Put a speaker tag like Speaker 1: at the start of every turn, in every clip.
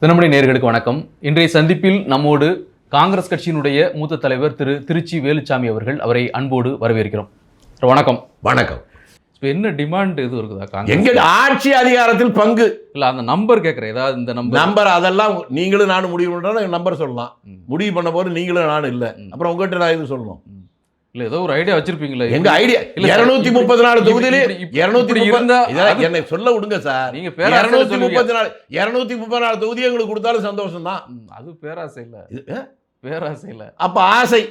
Speaker 1: தினமணி நேயர்களுக்கு வணக்கம். இன்றைய சந்திப்பில் நம்மோடு காங்கிரஸ் கட்சியினுடைய மூத்த தலைவர் திருச்சி வேலுச்சாமி அவர்கள். அவரை அன்போடு வரவேற்கிறோம். வணக்கம்.
Speaker 2: வணக்கம்.
Speaker 1: இப்போ என்ன டிமாண்ட் எதுவும் இருக்குதா?
Speaker 2: எங்க ஆட்சி அதிகாரத்தில் பங்கு
Speaker 1: இல்ல, அந்த நம்பர் கேட்கறேன். ஏதாவது இந்த
Speaker 2: நம்பர் அதெல்லாம் நீங்களும் நானும் முடிவு பண்றோம். நம்பர் சொல்லலாம். முடிவு பண்ண போது நீங்களும் நானும் இல்ல. அப்புறம் உங்ககிட்ட நான் இது சொல்லணும்.
Speaker 1: இல்ல, ஏதோ ஒரு ஐடியா வச்சிருப்பீங்களா?
Speaker 2: எங்க ஐடியா 234 தொகுதியிலே 230 என்னை சொல்ல விடுங்க சார்.
Speaker 1: நீங்க
Speaker 2: 234 தொகுதி எங்களுக்கு கொடுத்தாலும் சந்தோஷம் தான்.
Speaker 1: அது பேராசை இல்ல, பேராசை இல்ல.
Speaker 2: அப்ப ஆசை,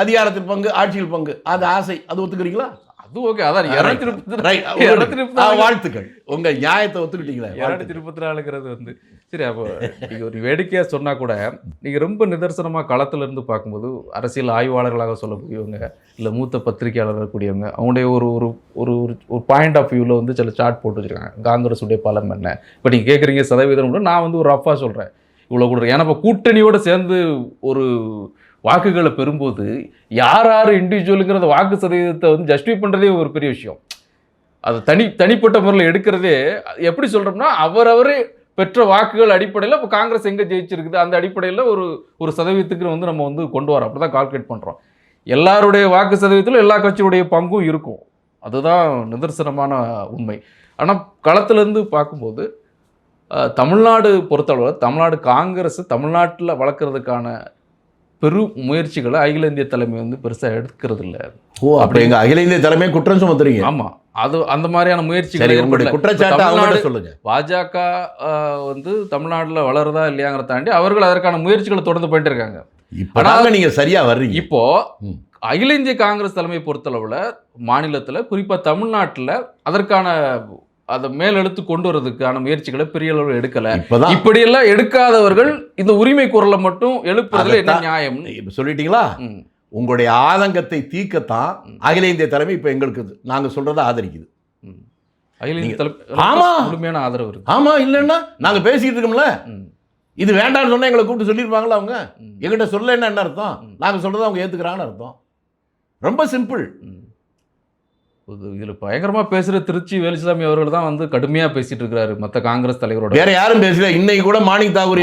Speaker 2: அதிகாரத்தில் பங்கு, ஆட்சியில் பங்கு, அது ஆசை. அது ஒத்துக்கிறீங்களா?
Speaker 1: அது ஓகே. அதான்
Speaker 2: வாழ்த்துக்கள். உங்க நியாயத்தை ஒத்துக்கிட்டீங்களா?
Speaker 1: 234 வந்து சரி. அப்போ நீங்க ஒரு வேடிக்கையா சொன்னா கூட நீங்க ரொம்ப நிதர்சனமா களத்துல இருந்து பார்க்கும்போது அரசியல் ஆய்வாளர்களாக சொல்லக்கூடியவங்க, இல்ல மூத்த பத்திரிகையாளர்கள் கூடியவங்க, அவங்களுடைய ஒரு ஒரு ஒரு பாயிண்ட் ஆஃப் வியூல வந்து சில சார்ட் போட்டு வச்சிருக்காங்க. காங்கிரஸ் உடைய பலம் என்ன? இப்போ நீங்க கேட்குறீங்க சதவீதம், நான் வந்து ஒரு ரஃபா சொல்றேன் இவ்வளவு கூட. ஏன்னா இப்போ கூட்டணியோட சேர்ந்து ஒரு வாக்குகளை பெறும்போது யார் இண்டிவிஜுவலுங்கிறத வாக்கு சதவீதத்தை வந்து ஜஸ்டிஃபை பண்ணுறதே ஒரு பெரிய விஷயம். அதை தனிப்பட்ட முறையில் எடுக்கிறதே எப்படி சொல்கிறோம்னா, அவரவரே பெற்ற வாக்குகள் அடிப்படையில் இப்போ காங்கிரஸ் எங்கே ஜெயிச்சிருக்குது அந்த அடிப்படையில் ஒரு சதவீதத்துக்கு வந்து நம்ம வந்து கொண்டு வரோம். அப்படி தான் கால்குலேட் பண்ணுறோம். எல்லாருடைய வாக்கு சதவீதத்தில் எல்லா கட்சியுடைய பங்கும் இருக்கும். அதுதான் நிதர்சனமான உண்மை. ஆனால் களத்திலேருந்து பார்க்கும்போது தமிழ்நாடு பொறுத்தளவு தமிழ்நாடு காங்கிரஸ் தமிழ்நாட்டில் வளர்க்குறதுக்கான பெரும் முயற்சிகளை அகில இந்திய தலைமை வந்து பெருசாக எடுக்கிறது இல்லை.
Speaker 2: அப்படி எங்க அகில இந்திய தலைமை குற்றம் சுமத்துறீங்க?
Speaker 1: ஆமாம், அது அந்த மாதிரியான முயற்சிகளை
Speaker 2: சொல்லுங்க.
Speaker 1: பாஜக வந்து தமிழ்நாட்டில் வளருதா இல்லையாங்கிற தாண்டி அவர்கள் அதற்கான முயற்சிகளை தொடர்ந்து போயிட்டு இருக்காங்க.
Speaker 2: இப்போ நீங்க சரியா வர்றீங்க.
Speaker 1: இப்போ அகில இந்திய காங்கிரஸ் தலைமை பொறுத்தளவுல மாநிலத்தில் குறிப்பாக தமிழ்நாட்டில் அதற்கான அதை மேலெடுத்து கொண்டு வரதுக்கான முயற்சிகளை பெரிய அளவில் எடுக்கல. இப்படியெல்லாம் எடுக்காதவர்கள் இந்த உரிமை குரலை மட்டும் எழுப்புறதுல என்ன நியாயம்?
Speaker 2: சொல்லிட்டீங்களா? உங்களுடைய ஆதங்கத்தை தீர்க்கத்தான் அகில இந்திய தலைமை இப்ப எங்களுக்கு நாங்க சொல்றதை ஆதரிக்குது.
Speaker 1: அகில இந்திய தலைமை முழுமையான ஆதரவு இருக்கு.
Speaker 2: ஆமா, இல்லைன்னா நாங்க பேசிட்டு இருக்கோம்ல. இது வேண்டாம்னு சொன்னா எங்களை கூப்பிட்டு சொல்லியிருப்பாங்களா? அவங்க எங்கிட்ட சொல்ல என்ன அர்த்தம்? நாங்க சொல்றதை அவங்க ஏத்துக்கிறாங்கன்னு அர்த்தம். ரொம்ப சிம்பிள்.
Speaker 1: இதில் பயங்கரமாக பேசுகிற திருச்சி வேலுச்சாமி அவர்கள் தான் வந்து கடுமையாக பேசிட்டு இருக்கிறாரு. மற்ற காங்கிரஸ் தலைவரோட
Speaker 2: வேற யாரும் பேசல. இன்னைக்கு கூட மாணிக் தாகூர்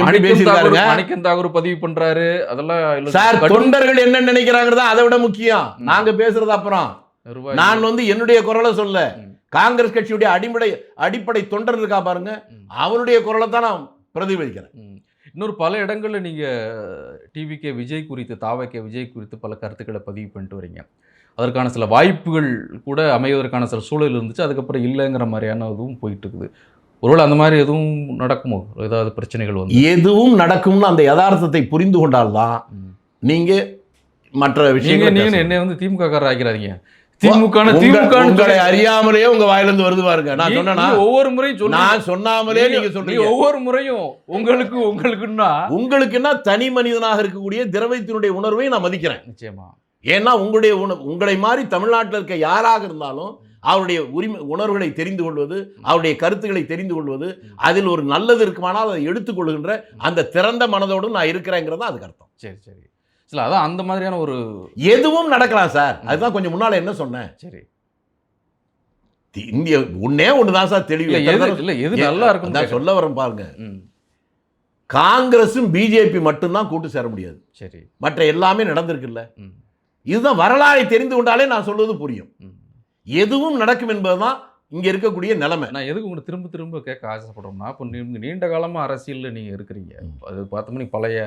Speaker 1: மாணிக்கம் தாகூர் பதிவு பண்றாரு. அதெல்லாம்
Speaker 2: சார், தொண்டர்கள் என்ன நினைக்கிறாங்கிறதா அதை விட முக்கியம். நாங்க பேசுறது அப்புறம். நான் வந்து என்னுடைய குரலை சொல்ல, காங்கிரஸ் கட்சியுடைய அடிப்படை தொண்டர் இருக்கா பாருங்க, அவனுடைய குரலை தான் நான் பிரதிபலிக்கிறேன்.
Speaker 1: இன்னொரு பல இடங்களில் நீங்கள் டிவிகே விஜய் குறித்து, தாவகே விஜய் குறித்து பல கருத்துக்களை பதிவு பண்ணிட்டு வரீங்க. அதற்கான சில வாய்ப்புகள் கூட அமைவதற்கான சில சூழல் இருந்துச்சு. அதுக்கப்புறம் இல்லைங்கிற மாதிரியான இதுவும் போயிட்டு இருக்குது. ஒருவேளை அந்த மாதிரி எதுவும் நடக்குமோ? ஏதாவது பிரச்சனைகள் வந்து
Speaker 2: எதுவும் நடக்கும்னு அந்த யதார்த்தத்தை புரிந்து கொண்டால்தான் நீங்க மற்ற விஷயங்கள்.
Speaker 1: நீங்க என்னை வந்து திமுக காரர் ஆக்கிறாதீங்க.
Speaker 2: திமுக அறியாமலே உங்க வாயிலிருந்து வருது பாருங்க. நான் சொன்னா
Speaker 1: ஒவ்வொரு முறையும்
Speaker 2: நான் சொன்னாமலே நீங்க சொல்றீங்க.
Speaker 1: ஒவ்வொரு முறையும்
Speaker 2: உங்களுக்குன்னா தனி மனிதனாக இருக்கக்கூடிய திரவியத்தினுடைய உணர்வை நான் மதிக்கிறேன்.
Speaker 1: நிச்சயமா.
Speaker 2: ஏன்னா உங்களை மாதிரி தமிழ்நாட்டில் இருக்க யாராக இருந்தாலும் அவருடைய உணர்வுகளை தெரிந்து கொள்வது, அவருடைய கருத்துக்களை தெரிந்து கொள்வது, அதில் ஒரு நல்லது இருக்குமானால் அதை எடுத்துக்கொள்கின்ற அந்த திறந்த மனதோடு நான் இருக்கிறேங்கிறதா அதுக்கு அர்த்தம்.
Speaker 1: சரி சரி. இல்லை, அதான் அந்த மாதிரியான ஒரு
Speaker 2: எதுவும் நடக்கலாம் சார். அதுதான் கொஞ்சம் முன்னால என்ன சொன்னேன்.
Speaker 1: சரி,
Speaker 2: இந்திய ஒண்ணுதான் சார் தெளிவு.
Speaker 1: இல்லை, எது நல்லா இருக்கும்
Speaker 2: நான் சொல்ல வரேன் பாருங்க. காங்கிரஸும் பிஜேபி மட்டும்தான் கூட்டு சேர முடியாது.
Speaker 1: சரி,
Speaker 2: மற்ற எல்லாமே நடந்திருக்குல்ல. இதுதான் வரலாறை தெரிந்து கொண்டாலே நான் சொல்வது புரியும். எதுவும் நடக்கும் என்பதுதான் இங்க இருக்கக்கூடிய நிலைமை.
Speaker 1: நான் எதுக்கு உங்களுக்கு திரும்ப திரும்ப கேட்க ஆசைப்படுறோம்னா, இப்போ நீண்ட காலமாக அரசியலில் நீங்கள் இருக்கிறீங்க. அது பார்த்தோம்னா பழைய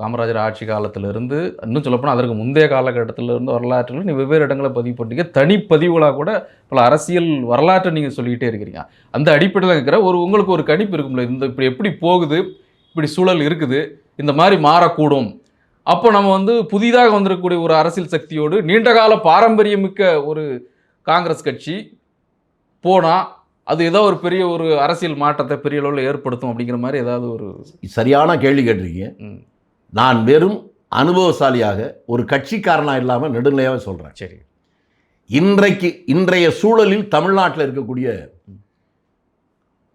Speaker 1: காமராஜர் ஆட்சி காலத்திலிருந்து, இன்னும் சொல்லப்போனால் அதற்கு முந்தைய காலகட்டத்திலிருந்து வரலாற்றில் நீங்கள் வெவ்வேறு இடங்களை பதிவு பண்ணிங்க. தனிப்பதிவுகளாக கூட பல அரசியல் வரலாற்றை நீங்கள் சொல்லிக்கிட்டே இருக்கிறீங்க. அந்த அடிப்படையில் இருக்கிற உங்களுக்கு ஒரு கணிப்பு இருக்கும்ல, இந்த இப்படி எப்படி போகுது, இப்படி சூழல் இருக்குது, இந்த மாதிரி மாறக்கூடும். அப்போ நம்ம வந்து புதிதாக வந்திருக்கக்கூடிய ஒரு அரசியல் சக்தியோடு நீண்டகால பாரம்பரியமிக்க ஒரு காங்கிரஸ் கட்சி போனால் அது ஏதோ ஒரு பெரிய ஒரு அரசியல் மாற்றத்தை பெரிய அளவில் ஏற்படுத்தும் அப்படிங்கிற மாதிரி ஏதாவது ஒரு
Speaker 2: சரியான கேள்வி கேட்டிருக்கீங்க. நான் வெறும் அனுபவசாலியாக ஒரு கட்சிக்காரனாக இல்லாமல் நெடுநிலையாக சொல்கிறேன்.
Speaker 1: சரி,
Speaker 2: இன்றைய சூழலில் தமிழ்நாட்டில் இருக்கக்கூடிய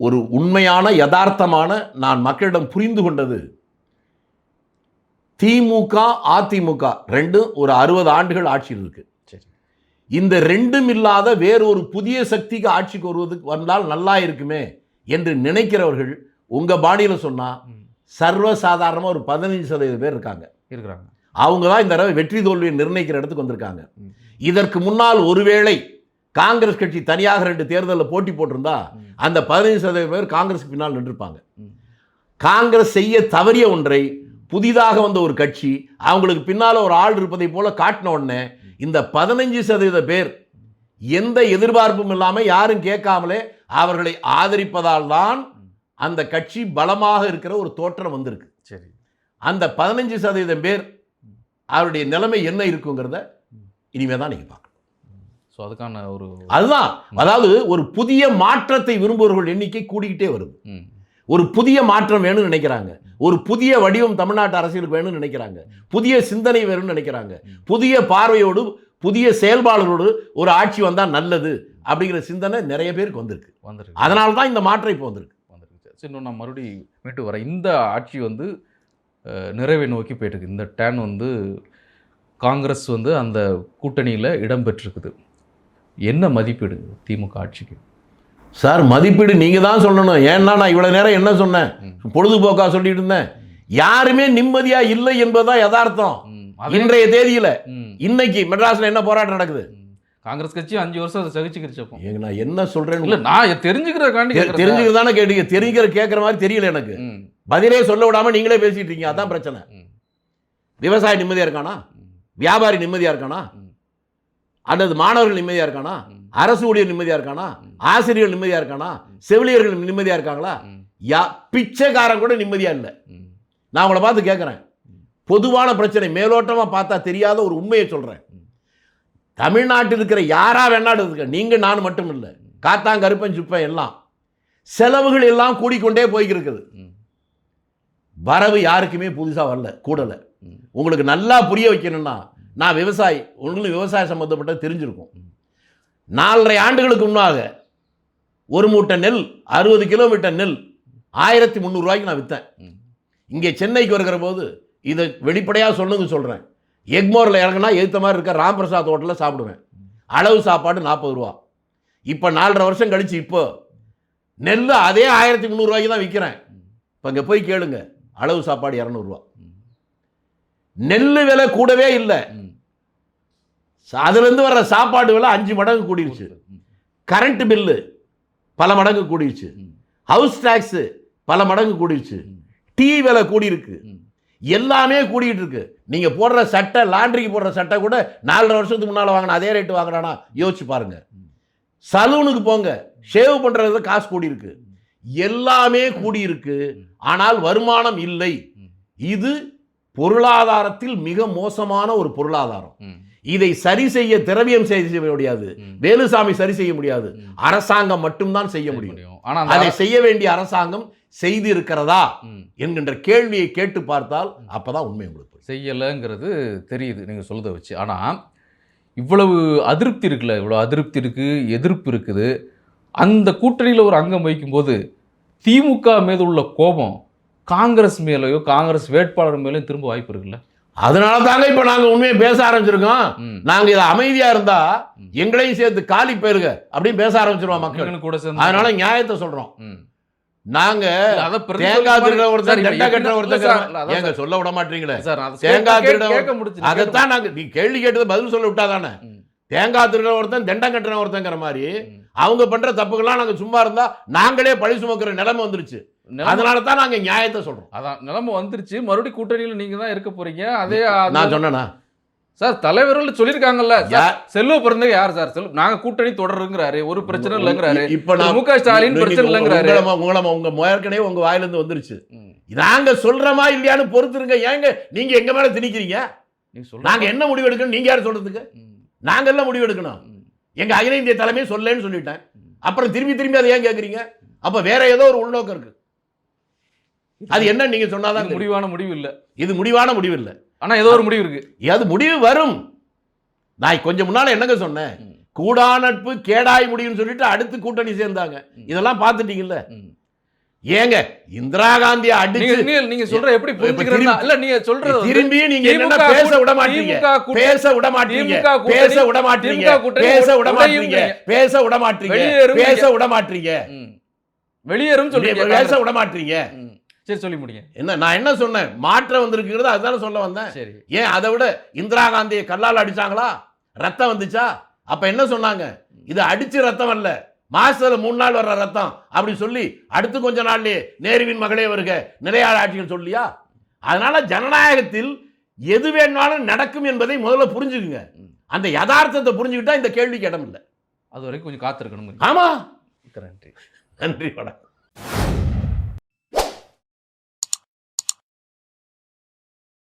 Speaker 2: ஒரு உண்மையான யதார்த்தமான நான் மக்களிடம் புரிந்து கொண்டது, திமுக அதிமுக ரெண்டும் ஒரு 60 ஆண்டுகள் ஆட்சியில் இருக்கு. இந்த ரெண்டும் இல்லாத வேறு ஒரு புதிய சக்திக்கு ஆட்சிக்கு வருவதுக்கு வந்தால் நல்லா இருக்குமே என்று நினைக்கிறவர்கள் உங்க பாணியில சொன்னா சர்வசாதாரணமா ஒரு 15% பேர் இருக்காங்க. அவங்க தான் இந்த தடவை வெற்றி தோல்வியை நிர்ணயிக்கிற இடத்துக்கு வந்திருக்காங்க. இதற்கு முன்னால் ஒருவேளை காங்கிரஸ் கட்சி தனியாக 2 தேர்தலில் போட்டி போட்டிருந்தா அந்த 15% பேர் காங்கிரஸுக்கு பின்னால் நின்றுப்பாங்க. காங்கிரஸ் செய்ய தவறிய ஒன்றை புதிதாக வந்த ஒரு கட்சி அவங்களுக்கு பின்னால ஒரு ஆள் இருப்பதை போல காட்டின உடனே இந்த 15% பேர் எந்த எதிர்பார்ப்பும் இல்லாமல் யாரும் கேட்காமலே அவர்களை ஆதரிப்பதால் தான் அந்த கட்சி பலமாக இருக்கிற ஒரு தோற்றம் வந்திருக்கு.
Speaker 1: சரி,
Speaker 2: அந்த 15% பேர் அவருடைய நிலைமை என்ன இருக்குங்கிறத இனிமே தான் நீங்க பார்க்கணும்.
Speaker 1: ஸோ அதுக்கான ஒரு
Speaker 2: அதுதான், அதாவது ஒரு புதிய மாற்றத்தை விரும்புபவர்கள் எண்ணிக்கை கூடிக்கிட்டே வருது. ஒரு புதிய மாற்றம் வேணும்னு நினைக்கிறாங்க, ஒரு புதிய வடிவம் தமிழ்நாட்டு அரசியலுக்கு வேணும்னு நினைக்கிறாங்க, புதிய சிந்தனை வேணும்னு நினைக்கிறாங்க, புதிய பார்வையோடு புதிய செயல்பாடுகளோடு ஒரு ஆட்சி வந்தால் நல்லது அப்படிங்கிற சிந்தனை நிறைய பேருக்கு வந்திருக்கு. அதனால தான் இந்த மாற்றம் இப்போ வந்திருக்கு.
Speaker 1: சரி, இன்னும் நான் மறுபடியும் மீட்டு வரேன். இந்த ஆட்சி வந்து நிறைவை நோக்கி போயிட்டுருக்கு. இந்த டேன் வந்து காங்கிரஸ் வந்து அந்த கூட்டணியில் இடம்பெற்றிருக்குது. என்ன மதிப்பீடு திமுக ஆட்சிக்கு?
Speaker 2: சார், மதிப்பீடு நீங்கள் தான் சொல்லணும். ஏன்னா நான் இவ்வளோ நேரம் என்ன சொன்னேன், பொழுதுபோக்காக சொல்லிட்டு இருந்தேன். யாருமே நிம்மதியாக இல்லை என்பதுதான் யதார்த்தம். இன்றைய தேதியில் இன்னைக்கு மெட்ராஸில் என்ன போராட்டம் நடக்குது?
Speaker 1: காங்கிரஸ் கட்சி 5 வருஷம் அதை சகிச்சுக்கிருச்சப்போ.
Speaker 2: நான் என்ன சொல்றேன்
Speaker 1: இல்லை, நான்
Speaker 2: தெரிஞ்சுக்கிறதானே கேட்டீங்க. தெரிஞ்சுக்கிற கேட்குற மாதிரி தெரியல எனக்கு. பதிலே சொல்ல விடாம நீங்களே பேசிட்டு இருக்கீங்க. அதான் பிரச்சனை. விவசாயி நிம்மதியா இருக்கானா? வியாபாரி நிம்மதியா இருக்கானா? அல்லது மாணவர்கள் நிம்மதியா இருக்கானா? அரசு ஊழியர் நிம்மதியா இருக்கானா? ஆசிரியர்கள் நிம்மதியா இருக்கானா? செவிலியர்கள் நிம்மதியா இருக்காங்களா? பிச்சைக்காரன் கூட நிம்மதியா இல்லை. நான் உங்களை பார்த்து கேட்குறேன். பொதுவான பிரச்சனை மேலோட்டமா பார்த்தா தெரியாத ஒரு உண்மையை சொல்றேன். தமிழ்நாட்டில் இருக்கிற யாரா வேணாலும் இருக்க, நீங்க நான் மட்டும் இல்லை, காத்தான் கருப்பன் சுப்பன் எல்லாம் செலவுகள் எல்லாம் கூடிக்கொண்டே போய்கிருக்குது. வரவு யாருக்குமே புதுசாக வரல, கூடலை. உங்களுக்கு நல்லா புரிய வைக்கணும்னா, நான் விவசாயி, உங்களுக்கு விவசாய சம்பந்தப்பட்ட தெரிஞ்சிருக்கும். 4.5 ஆண்டுகளுக்கு முன்னாக ஒரு மூட்டை நெல் 60 கிலோமீட்டர் நெல் 1300 ரூபாய்க்கு நான் விற்றேன். இங்கே சென்னைக்கு வருகிற போது இதை வெளிப்படையாக சொல்கிறேன். எக்மோரில் இறங்கினா எதிர்த்த மாதிரி இருக்க ராம்பிரசாத் ஹோட்டலில் சாப்பிடுவேன். அளவு சாப்பாடு 40 ரூபா. இப்போ 4.5 வருஷம் கழிச்சு இப்போ நெல் அதே 1300 ரூபாய்க்கு தான் விற்கிறேன். இப்போ இங்கே போய் கேளுங்க, அளவு சாப்பாடு 200 ரூபா. நெல் விலை கூடவே இல்லை, அதுலேருந்து வர்ற சாப்பாடு விலை 5 மடங்கு கூடிருச்சு. கரண்ட் பில்லு பல மடங்கு கூடிருச்சு. ஹவுஸ் டாக்ஸு பல மடங்கு கூடிருச்சு. டீ விலை கூடியிருக்கு. எல்லாமே கூடிட்டு இருக்கு. நீங்க போடுற சட்டை, லாண்ட்ரிக்கு போடுற சட்டை கூட 4.5 வருஷத்துக்கு முன்னால வாங்கின அதே ரேட்டு வாங்குறானா யோசிச்சு பாருங்க. சலூனுக்கு போங்க, ஷேவ் பண்றது காசு கூடி இருக்கு. எல்லாமே கூடியிருக்கு. ஆனால் வருமானம் இல்லை. இது பொருளாதாரத்தில் மிக மோசமான ஒரு பொருளாதாரம். இதை சரி செய்ய திரவியம் செய்ய முடியாது, வேலுசாமி சரி செய்ய முடியாது, அரசாங்கம் மட்டும்தான் செய்ய முடியும். ஆனால் அதை செய்ய வேண்டிய அரசாங்கம் செய்து இருக்கிறதா என்கின்ற கேள்வியை கேட்டு பார்த்தால் அப்பதான் உண்மை உங்களுக்கு
Speaker 1: செய்யலைங்கிறது தெரியுது நீங்க சொல்றதை வச்சு. ஆனா இவ்வளவு அதிருப்தி இருக்குல்ல, இவ்வளவு அதிருப்தி இருக்கு, எதிர்ப்பு இருக்குது. அந்த கூட்டணியில் ஒரு அங்கம் வைக்கும்போது திமுக மீது உள்ள கோபம் காங்கிரஸ் மேலேயோ காங்கிரஸ் வேட்பாளர் மேலேயும் திரும்ப வாய்ப்பு இருக்குல்ல.
Speaker 2: அதனால தாங்க இப்ப நாங்க உண்மையை பேச ஆரம்பிச்சிருக்கோம். நாங்க இதை அமைதியா இருந்தா எங்களையும் சேர்த்து காலி போயிருங்க அப்படின்னு பேச ஆரம்பிச்சிருவோம் மக்கள் கூட சேர்ந்து. அதனால நியாயத்தை சொல்றோம். நாங்க தேங்காய் திருட ஒருத்தர் தண்டை கட்டுற ஒருத்தர் ஏங்க சொல்ல விட மாட்டீங்களே. தேங்காய் திருட அதைத்தான் நாங்க நீ கேள்வி கேட்டது பதில் சொல்ல விட்டாதானே. தேங்காய் திருட ஒருத்தன் தண்டம் கட்டுற ஒருத்தங்கிற மாதிரி அவங்க பண்ற தப்புக்கெல்லாம் நாங்க சும்மா இருந்தா நாங்களே பழி சுமக்கிற நிலைமை வந்துருச்சு. அதனால தான் நாங்க நியாயத்தை சொல்றோம்.
Speaker 1: அதான் நிலைமை வந்துருச்சு. மறுபடியும் கூட்டணியில் நீங்க தான் இருக்க போறீங்க. அதே
Speaker 2: நான் சொன்னேனா
Speaker 1: சார், தலைவர்கள் சொல்லியிருக்காங்கல்ல, செல்வ பிறந்த யார் சார் நாங்க கூட்டணி தொடருங்கிறாரு, ஒரு பிரச்சனை இல்லைங்கிறாரு.
Speaker 2: இப்ப
Speaker 1: முக ஸ்டாலின் பிரச்சனை இல்லைங்கிறாரு.
Speaker 2: உங்க ஏற்கனவே உங்க வாயிலிருந்து வந்துருச்சு. நாங்க சொல்றமா இல்லையான்னு பொறுத்துருங்க. ஏங்க நீங்க எங்க மேல திணிக்கிறீங்க? நாங்க என்ன முடிவு எடுக்கணும் நீங்க யாரு சொல்றதுக்கு? நாங்க எல்லாம் முடிவு எடுக்கணும். எங்க அகில இந்திய தலைமையை சொல்லலன்னு சொல்லிட்டேன். அப்புறம் திரும்பி திரும்பி அதை ஏன் கேட்குறீங்க? அப்ப வேற ஏதோ ஒரு உள்நோக்கம் இருக்கு. அது என்ன நீங்க சொன்னாதான்
Speaker 1: முடிவான முடிவு இல்லை.
Speaker 2: இது முடிவான முடிவு இல்லை.
Speaker 1: ஆனா ஏதோ ஒரு முடிவு இருக்கு.
Speaker 2: அது முடிவு வரும். நான் கொஞ்சம் முன்னால என்னங்க சொன்னேன்? கூடா நட்பு கேடாய் முடியும்னு சொல்லிட்டு அடுத்து கூட்டணி சேர்ந்தாங்க. இதெல்லாம் பார்த்துட்டீங்கல்ல. ஏங்க இந்திரா காந்தியை அடிச்சு
Speaker 1: நீங்க சொல்ற எப்படி புரிஞ்சுக்கிறீங்க? இல்ல நீங்க சொல்றது
Speaker 2: திரும்பி நீங்க என்ன பேச விட மாட்டீங்க, பேச விட மாட்டீங்க, பேச விட மாட்டீங்க, பேச விட மாட்டீங்க, பேச விட மாட்டீங்க, பேச விட மாட்டீங்க.
Speaker 1: வெளியேறும் சொல்லி
Speaker 2: பேச விட மாட்டீங்க.
Speaker 1: சரி, சொல்லி முடிங்க.
Speaker 2: என்ன நான் என்ன சொன்னேன், மாற்றம் வந்திருக்கிறது அதுதானே சொல்ல வந்தேன்.
Speaker 1: சரி,
Speaker 2: ஏன் அதை விட இந்திரா காந்தியை கல்லால் அடிச்சாங்களா, ரத்தம் வந்துச்சா? அப்ப என்ன சொன்னாங்க, இது அடிச்சு ரத்தம் அல்ல, மாசத்துல 3 நாள் வர்ற ரத்தம் அப்படி சொல்லி அடுத்து கொஞ்ச நாள்லயே நேருவின் மகளே வருக நிலையாள ஆட்சிகள் சொல்லியா? அதனால ஜனநாயகத்தில் எது வேணாலும் நடக்கும் என்பதை முதல்ல புரிஞ்சுக்குங்க. அந்த யதார்த்தத்தை புரிஞ்சுக்கிட்டா இந்த கேள்விக்கு இடம் இல்லை.
Speaker 1: அது வரைக்கும் கொஞ்சம் காத்திருக்கணும்.
Speaker 2: ஆமா,
Speaker 1: நன்றி.
Speaker 2: நன்றி, வணக்கம்.